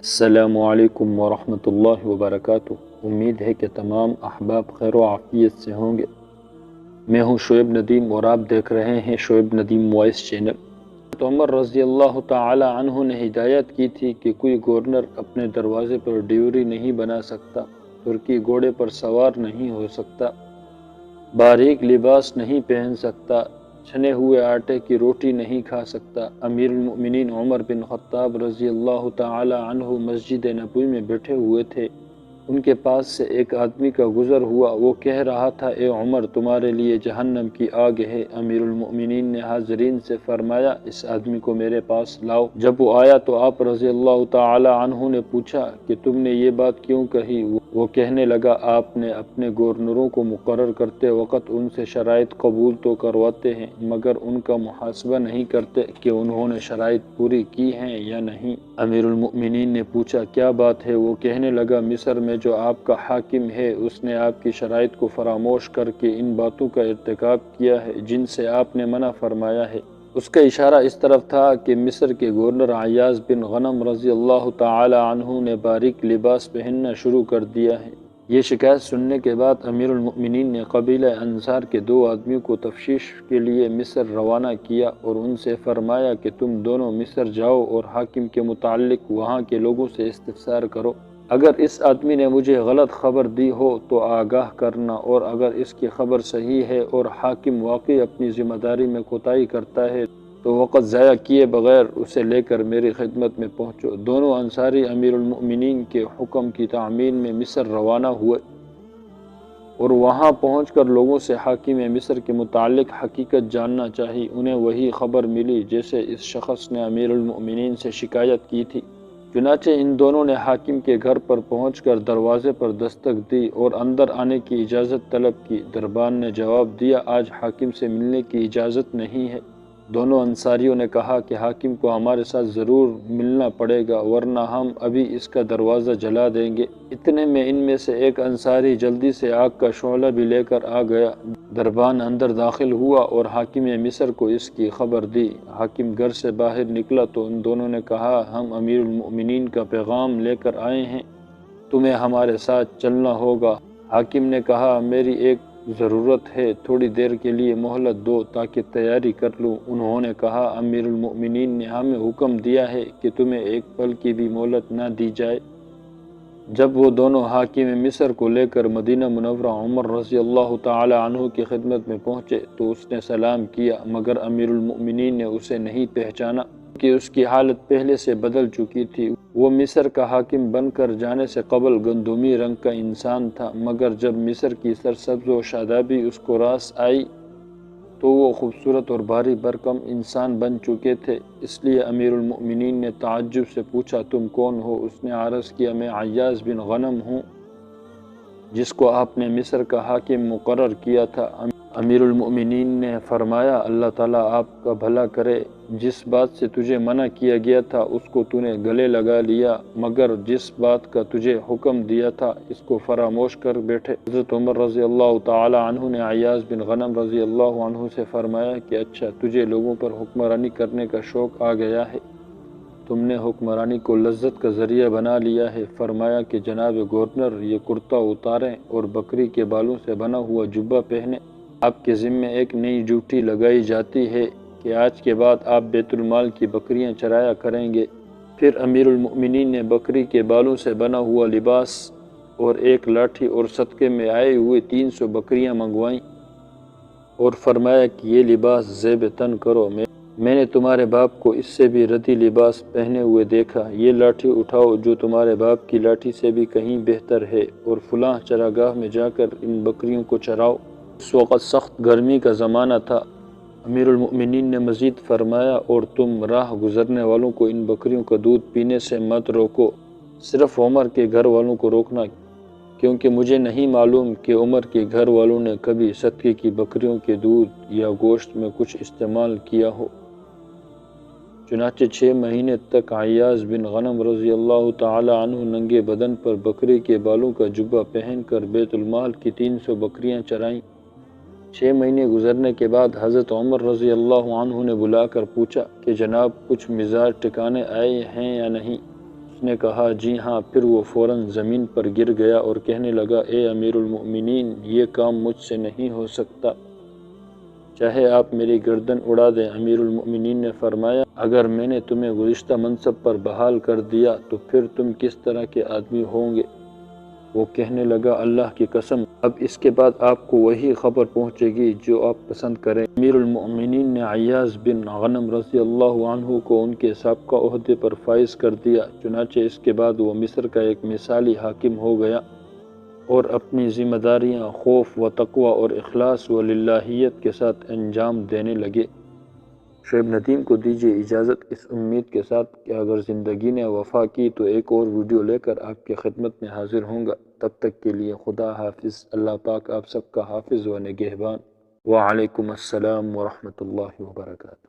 السلام علیکم ورحمۃ اللہ وبرکاتہ۔ امید ہے کہ تمام احباب خیر و عافیت سے ہوں گے۔ میں ہوں شعیب ندیم اور آپ دیکھ رہے ہیں شعیب ندیم وائس چینل۔ حضرت عمر رضی اللہ تعالی عنہ نے ہدایت کی تھی کہ کوئی گورنر اپنے دروازے پر ڈیوری نہیں بنا سکتا، ترکی گھوڑے پر سوار نہیں ہو سکتا، باریک لباس نہیں پہن سکتا، چھنے ہوئے آٹے کی روٹی نہیں کھا سکتا۔ امیر المؤمنین عمر بن خطاب رضی اللہ تعالی عنہ مسجد نبوی میں بیٹھے ہوئے تھے۔ ان کے پاس سے ایک آدمی کا گزر ہوا، وہ کہہ رہا تھا، اے عمر، تمہارے لیے جہنم کی آگ ہے۔ امیر المؤمنین نے حاضرین سے فرمایا، اس آدمی کو میرے پاس لاؤ۔ جب وہ آیا تو آپ رضی اللہ تعالی عنہ نے پوچھا کہ تم نے یہ بات کیوں کہی؟ وہ کہنے لگا، آپ نے اپنے گورنروں کو مقرر کرتے وقت ان سے شرائط قبول تو کرواتے ہیں، مگر ان کا محاسبہ نہیں کرتے کہ انہوں نے شرائط پوری کی ہیں یا نہیں۔ امیر المؤمنین نے پوچھا، کیا بات ہے؟ وہ کہنے لگا، مصر میں جو آپ کا حاکم ہے اس نے آپ کی شرائط کو فراموش کر کے ان باتوں کا ارتکاب کیا ہے جن سے آپ نے منع فرمایا ہے۔ اس کا اشارہ اس طرف تھا کہ مصر کے گورنر عیاض بن غنم رضی اللہ تعالی عنہ نے باریک لباس پہننا شروع کر دیا ہے۔ یہ شکایت سننے کے بعد امیر المؤمنین نے قبیلہ انصار کے 2 آدمیوں کو تفتیش کے لیے مصر روانہ کیا اور ان سے فرمایا کہ تم دونوں مصر جاؤ اور حاکم کے متعلق وہاں کے لوگوں سے استفسار کرو۔ اگر اس آدمی نے مجھے غلط خبر دی ہو تو آگاہ کرنا، اور اگر اس کی خبر صحیح ہے اور حاکم واقعی اپنی ذمہ داری میں کوتاہی کرتا ہے تو وقت ضائع کیے بغیر اسے لے کر میری خدمت میں پہنچو۔ دونوں انصاری امیر المؤمنین کے حکم کی تعمیل میں مصر روانہ ہوئے اور وہاں پہنچ کر لوگوں سے حاکم مصر کے متعلق حقیقت جاننا چاہی۔ انہیں وہی خبر ملی جیسے اس شخص نے امیر المؤمنین سے شکایت کی تھی۔ چنانچہ ان دونوں نے حاکم کے گھر پر پہنچ کر دروازے پر دستک دی اور اندر آنے کی اجازت طلب کی۔ دربان نے جواب دیا، آج حاکم سے ملنے کی اجازت نہیں ہے۔ دونوں انصاریوں نے کہا کہ حاکم کو ہمارے ساتھ ضرور ملنا پڑے گا، ورنہ ہم ابھی اس کا دروازہ جلا دیں گے۔ اتنے میں ان میں سے ایک انصاری جلدی سے آگ کا شعلہ بھی لے کر آ گیا۔ دربان اندر داخل ہوا اور حاکم مصر کو اس کی خبر دی۔ حاکم گھر سے باہر نکلا تو ان دونوں نے کہا، ہم امیر المؤمنین کا پیغام لے کر آئے ہیں، تمہیں ہمارے ساتھ چلنا ہوگا۔ حاکم نے کہا، میری ایک ضرورت ہے، تھوڑی دیر کے لیے مہلت دو تاکہ تیاری کر لوں۔ انہوں نے کہا، امیر المؤمنین نے ہمیں حکم دیا ہے کہ تمہیں ایک پل کی بھی مہلت نہ دی جائے۔ جب وہ دونوں حاکم مصر کو لے کر مدینہ منورہ عمر رضی اللہ تعالی عنہ کی خدمت میں پہنچے تو اس نے سلام کیا، مگر امیر المؤمنین نے اسے نہیں پہچانا کہ اس کی حالت پہلے سے بدل چکی تھی۔ وہ مصر کا حاکم بن کر جانے سے قبل گندمی رنگ کا انسان تھا، مگر جب مصر کی سرسبز و شادابی اس کو راس آئی تو وہ خوبصورت اور بھاری بھرکم انسان بن چکے تھے۔ اس لیے امیر المؤمنین نے تعجب سے پوچھا، تم کون ہو؟ اس نے عرض کیا، میں عیاض بن غنم ہوں جس کو آپ نے مصر کا حاکم مقرر کیا تھا۔ امیر المؤمنین نے فرمایا، اللہ تعالیٰ آپ کا بھلا کرے، جس بات سے تجھے منع کیا گیا تھا اس کو تو نے گلے لگا لیا، مگر جس بات کا تجھے حکم دیا تھا اس کو فراموش کر بیٹھے۔ حضرت عمر رضی اللہ تعالی عنہ نے عیاض بن غنم رضی اللہ عنہ سے فرمایا کہ اچھا، تجھے لوگوں پر حکمرانی کرنے کا شوق آ گیا ہے، تم نے حکمرانی کو لذت کا ذریعہ بنا لیا ہے۔ فرمایا کہ جناب گورنر، یہ کرتا اتاریں اور بکری کے بالوں سے بنا ہوا جبہ پہنیں۔ آپ کے ذمے ایک نئی ڈیوٹی لگائی جاتی ہے کہ آج کے بعد آپ بیت المال کی بکریاں چرایا کریں گے۔ پھر امیر المؤمنین نے بکری کے بالوں سے بنا ہوا لباس اور ایک لاٹھی اور صدقے میں آئے ہوئے 300 بکریاں منگوائیں اور فرمایا کہ یہ لباس زیب تن کرو، میں نے تمہارے باپ کو اس سے بھی ردی لباس پہنے ہوئے دیکھا۔ یہ لاٹھی اٹھاؤ جو تمہارے باپ کی لاٹھی سے بھی کہیں بہتر ہے، اور فلاں چراگاہ میں جا کر ان بکریوں کو چراؤ۔ اس وقت سخت گرمی کا زمانہ تھا۔ امیر المؤمنین نے مزید فرمایا، اور تم راہ گزرنے والوں کو ان بکریوں کا دودھ پینے سے مت روکو، صرف عمر کے گھر والوں کو روکنا، کیونکہ مجھے نہیں معلوم کہ عمر کے گھر والوں نے کبھی صدقے کی بکریوں کے دودھ یا گوشت میں کچھ استعمال کیا ہو۔ چنانچہ 6 مہینے تک عیاض بن غنم رضی اللہ تعالی عنہ ننگے بدن پر بکری کے بالوں کا جبہ پہن کر بیت المال کی 300 بکریاں چرائیں۔ 6 مہینے گزرنے کے بعد حضرت عمر رضی اللہ عنہ نے بلا کر پوچھا کہ جناب، کچھ مزاج ٹھکانے آئے ہیں یا نہیں؟ اس نے کہا جی ہاں۔ پھر وہ فوراً زمین پر گر گیا اور کہنے لگا اے امیر المؤمنین، یہ کام مجھ سے نہیں ہو سکتا، چاہے آپ میری گردن اڑا دیں۔ امیر المؤمنین نے فرمایا اگر میں نے تمہیں گزشتہ منصب پر بحال کر دیا تو پھر تم کس طرح کے آدمی ہوں گے؟ وہ کہنے لگا اللہ کی قسم، اب اس کے بعد آپ کو وہی خبر پہنچے گی جو آپ پسند کریں۔ امیر المؤمنین نے عیاض بن غنم رضی اللہ عنہ کو ان کے سابقہ عہدے پر فائز کر دیا، چنانچہ اس کے بعد وہ مصر کا ایک مثالی حاکم ہو گیا اور اپنی ذمہ داریاں خوف و تقوی اور اخلاص و للہیت کے ساتھ انجام دینے لگے۔ شعیب ندیم کو دیجیے اجازت، اس امید کے ساتھ کہ اگر زندگی نے وفا کی تو ایک اور ویڈیو لے کر آپ کی خدمت میں حاضر ہوں گا۔ تب تک کے لیے خدا حافظ۔ اللہ پاک آپ سب کا حافظ و نگہبان۔ وعلیکم السلام ورحمۃ اللہ وبرکاتہ۔